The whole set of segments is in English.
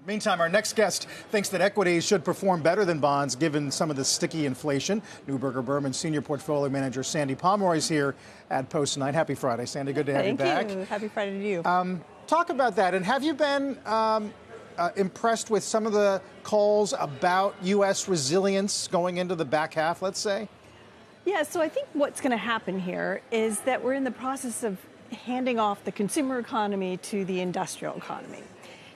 Meantime, our next guest thinks that equities should perform better than bonds given some of the sticky inflation. Neuberger Berman Senior Portfolio Manager Sandy Pomeroy is here at Post 9. Happy Friday, Sandy. Good to have you back. Thank you. Happy Friday to you. Talk about that. And have you been impressed with some of the calls about U.S. resilience going into the back half, let's say? Yeah, so I think what's going to happen here is that we're in the process of handing off the consumer economy to the industrial economy.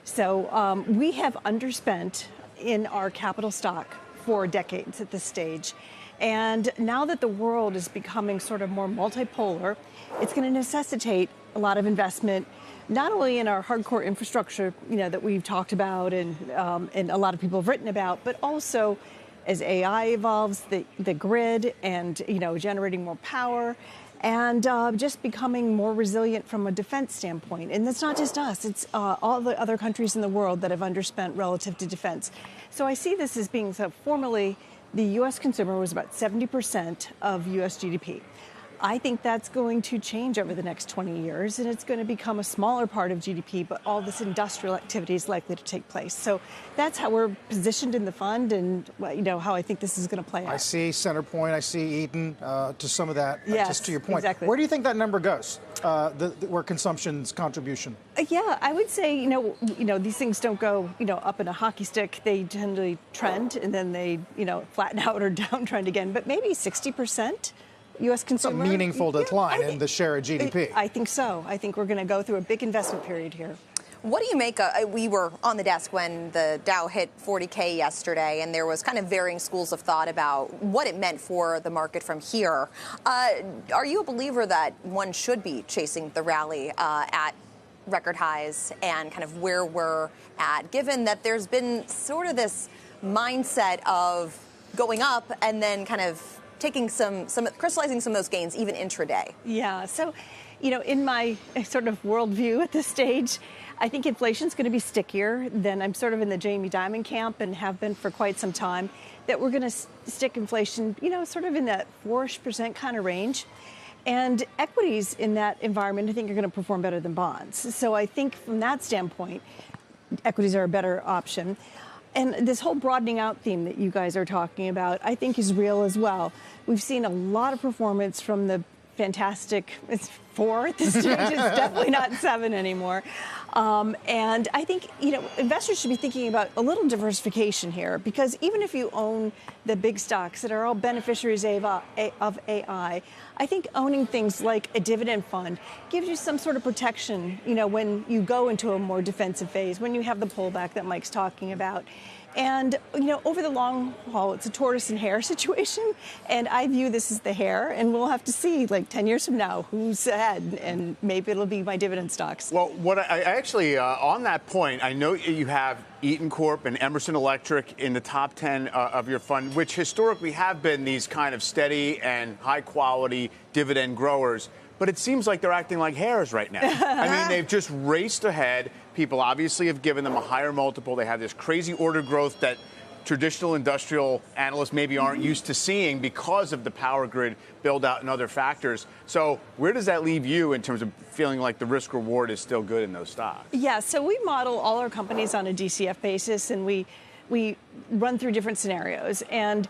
So we have underspent in our capital stock for decades at this stage. And now that the world is becoming sort of more multipolar, it's going to necessitate a lot of investment, not only in our hardcore infrastructure, that we've talked about and a lot of people have written about, but also as AI evolves, the grid and, generating more power and just becoming more resilient from a defense standpoint. And that's not just us. It's all the other countries in the world that have underspent relative to defense. So I see this as being formerly the U.S. consumer was about 70% of U.S. GDP. I think that's going to change over the next 20 years, and it's going to become a smaller part of GDP, but all this industrial activity is likely to take place. So that's how we're positioned in the fund and, how I think this is going to play out. I see Centerpoint, I see Eaton, to some of that, yes, just to your point. Exactly. Where do you think that number goes, where consumption's contribution? Yeah, I would say, these things don't go, up in a hockey stick. They generally trend, and then they, flatten out or downtrend again. But maybe 60%. U.S. consumer. It's a meaningful decline in the share of GDP. I think so. I think we're going to go through a big investment period here. What do you make we were on the desk when the Dow hit 40K yesterday, and there was kind of varying schools of thought about what it meant for the market from here. Are you a believer that one should be chasing the rally at record highs and kind of where we're at, given that there's been sort of this mindset of going up and then kind of taking crystallizing some of those gains even intraday? Yeah. So, in my sort of worldview at this stage, I think inflation's going to be stickier than I'm sort of in the Jamie Dimon camp and have been for quite some time, that we're going to stick inflation, sort of in that 4% kind of range. And equities in that environment, I think, are going to perform better than bonds. So I think from that standpoint, equities are a better option. And this whole broadening out theme that you guys are talking about, I think, is real as well. We've seen a lot of performance from the fantastic, it's 4 at this stage, it's definitely not 7 anymore. And I think, investors should be thinking about a little diversification here, because even if you own the big stocks that are all beneficiaries of AI, I think owning things like a dividend fund gives you some sort of protection, when you go into a more defensive phase, when you have the pullback that Mike's talking about. And, over the long haul, it's a tortoise and hare situation. And I view this as the hare. And we'll have to see, 10 years from now, who's ahead. And maybe it'll be my dividend stocks. Well, what I actually, on that point, I know you have Eaton Corp and Emerson Electric in the top 10 of your fund, which historically have been these kind of steady and high-quality dividend growers. But it seems like they're acting like hares right now. I mean, they've just raced ahead. People obviously have given them a higher multiple. They have this crazy order growth that traditional industrial analysts maybe aren't used to seeing because of the power grid build out and other factors. So where does that leave you in terms of feeling like the risk reward is still good in those stocks? Yeah, so we model all our companies on a DCF basis, and we run through different scenarios. And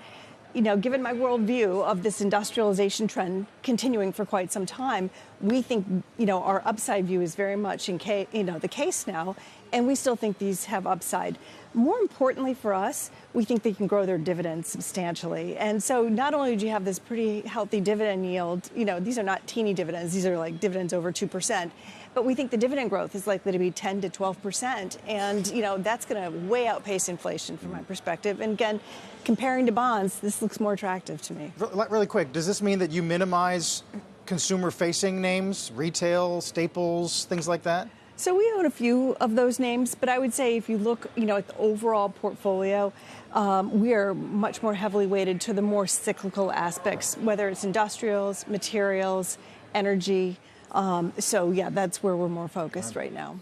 given my worldview of this industrialization trend continuing for quite some time, we think, our upside view is very much the case now, and we still think these have upside. More importantly for us, we think they can grow their dividends substantially. And so not only do you have this pretty healthy dividend yield, these are not teeny dividends, these are like dividends over 2%, but we think the dividend growth is likely to be 10 to 12%. And, that's going to way outpace inflation from my perspective. And again, comparing to bonds, this looks more attractive to me. Really quick, does this mean that you minimize consumer-facing names, retail, staples, things like that? So we own a few of those names, but I would say if you look, at the overall portfolio, we are much more heavily weighted to the more cyclical aspects, whether it's industrials, materials, energy. So, yeah, that's where we're more focused right now.